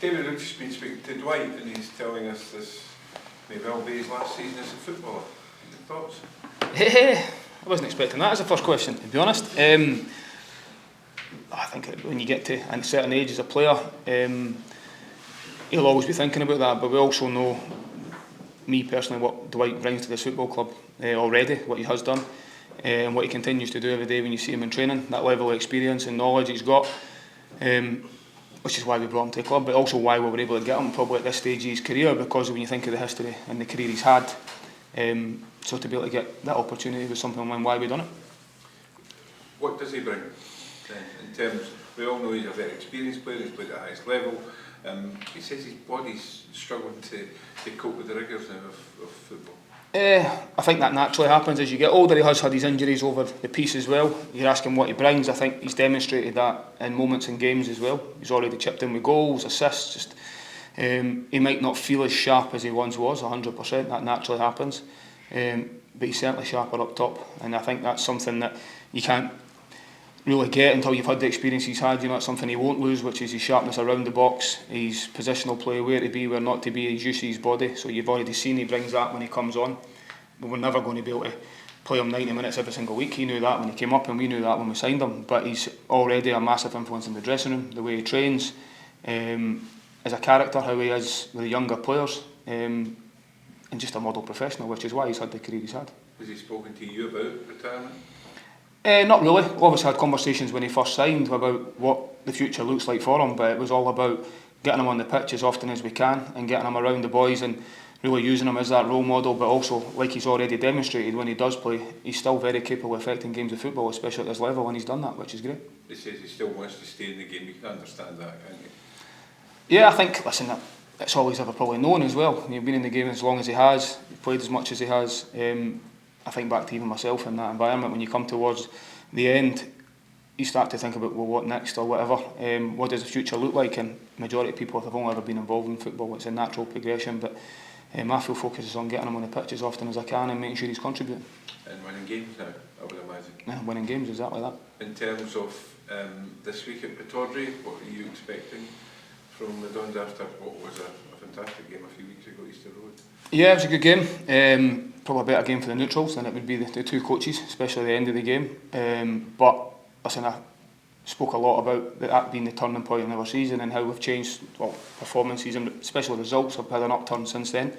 David Ritchie's been speaking to Dwight and he's telling us this may well be his last season as a footballer. Your thoughts? I wasn't expecting that as a first question, to be honest. I think when you get to a certain age as a player, he'll always be thinking about that, but we also know, me personally, what Dwight brings to this football club already, what he has done, and what he continues to do every day when you see him in training, that level of experience and knowledge he's got, which is why we brought him to the club, but also why we were able to get him probably at this stage of his career, because when you think of the history and the career he's had, so to be able to get that opportunity was something why we done it. What does he bring in terms? We all know he's a very experienced player. He's played at the highest level. He says his body's struggling to cope with the rigours now of football. I think that naturally happens as you get older. He has had his injuries over the piece as well. You're asking what he brings. I think he's demonstrated that in moments in games as well. He's already chipped in with goals, assists. Just he might not feel as sharp as he once was, 100%. That naturally happens. But he's certainly sharper up top, and I think that's something that you can't really get until you've had the experience he's had. You know, it's something he won't lose, which is his sharpness around the box, his positional play, where to be, where not to be, his use of his body. So you've already seen he brings that when he comes on. But we're never going to be able to play him 90 minutes every single week. He knew that when he came up, and we knew that when we signed him. But he's already a massive influence in the dressing room, the way he trains, as a character, how he is with the younger players, and just a model professional, which is why he's had the career he's had. Has he spoken to you about retirement? Not really. We obviously had conversations when he first signed about what the future looks like for him, but it was all about getting him on the pitch as often as we can and getting him around the boys and really using him as that role model, but also, like he's already demonstrated when he does play, he's still very capable of affecting games of football, especially at this level, and he's done that, which is great. He says he still wants to stay in the game. You can understand that, can't you? Yeah, I think, listen, it's all he's ever probably known as well. He's been in the game as long as he has, played as much as he has. I think back to even myself in that environment, when you come towards the end, you start to think about, well, what next or whatever. What does the future look like? And majority of people have only ever been involved in football. It's a natural progression, but my full focus is on getting him on the pitch as often as I can and making sure he's contributing. And winning games now, I would imagine. Yeah, winning games, exactly that. In terms of this week at Pittodrie, what are you expecting from the Dons after what was a fantastic game a few weeks ago, Easter Road? Yeah, it was a good game. Probably a better game for the neutrals than it would be the two coaches, especially at the end of the game. But listen, I spoke a lot about that being the turning point in our season and how we've changed performances and especially results have had an upturn since then.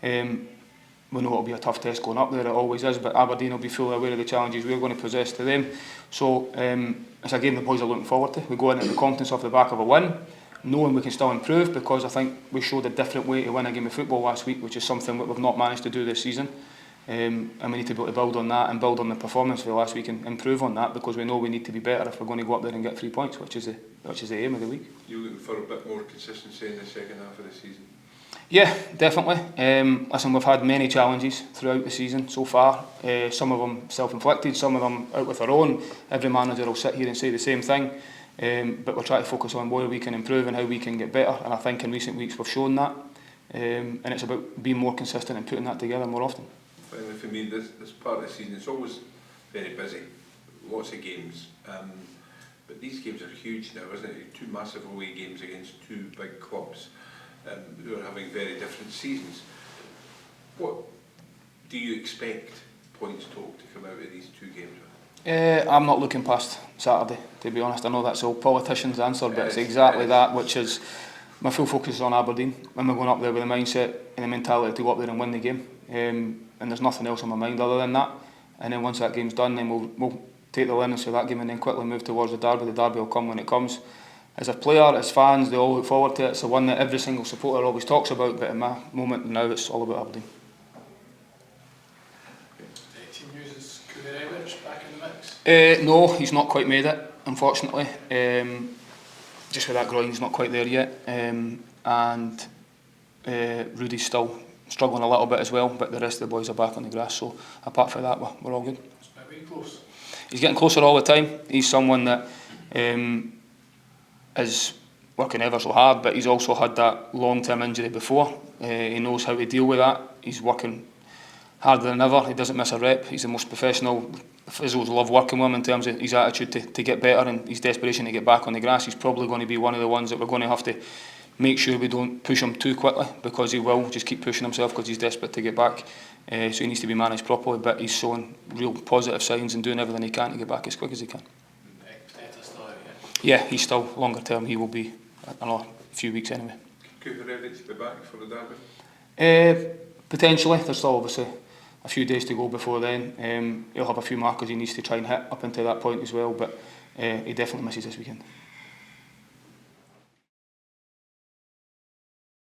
We know it'll be a tough test going up there, it always is, but Aberdeen will be fully aware of the challenges we're going to possess to them. So it's a game the boys are looking forward to. We go into the confidence off the back of a win, knowing we can still improve, because I think we showed a different way to win a game of football last week, which is something that we've not managed to do this season. And we need to be able to build on that and build on the performance for last week and improve on that, because we know we need to be better if we're going to go up there and get 3 points, which is the aim of the week. You're looking for a bit more consistency in the second half of the season? Yeah, definitely. Listen, we've had many challenges throughout the season so far. Some of them self-inflicted, some of them out with our own. Every manager will sit here and say the same thing. But we're trying to focus on where we can improve and how we can get better, and I think in recent weeks we've shown that, and it's about being more consistent and putting that together more often. Finally, for me, this part of the season, it's always very busy, lots of games, but these games are huge now, isn't it? 2 massive away games against 2 big clubs who are having very different seasons. What do you expect points total to come out of these 2 games? I'm not looking past Saturday, to be honest. I know that's all politicians' answer, but it's exactly that, which is my full focus is on Aberdeen. When we're going up there with the mindset and the mentality to go up there and win the game, and there's nothing else on my mind other than that. And then once that game's done, then we'll take the learnings for that game and then quickly move towards the derby. The derby will come when it comes. As a player, as fans, they all look forward to it. It's the one that every single supporter always talks about, but in my moment now, it's all about Aberdeen. Team news is back in the mix? No, he's not quite made it, unfortunately. Just with that groin, he's not quite there yet. And Rudy's still struggling a little bit as well, but the rest of the boys are back on the grass. So apart from that, we're all good. It's very close. He's getting closer all the time. He's someone that is working ever so hard, but he's also had that long-term injury before. He knows how to deal with that. He's working harder than ever. He doesn't miss a rep. He's the most professional. Physios love working with him in terms of his attitude to get better and his desperation to get back on the grass. He's probably going to be one of the ones that we're going to have to make sure we don't push him too quickly, because he will just keep pushing himself because he's desperate to get back. So he needs to be managed properly, but he's showing real positive signs and doing everything he can to get back as quick as he can. Yeah, he's still longer term. He will be another few weeks anyway. Cooper ready to be back for the derby? Potentially. There's still obviously a few days to go before then. He'll have a few markers he needs to try and hit up until that point as well, but he definitely misses this weekend.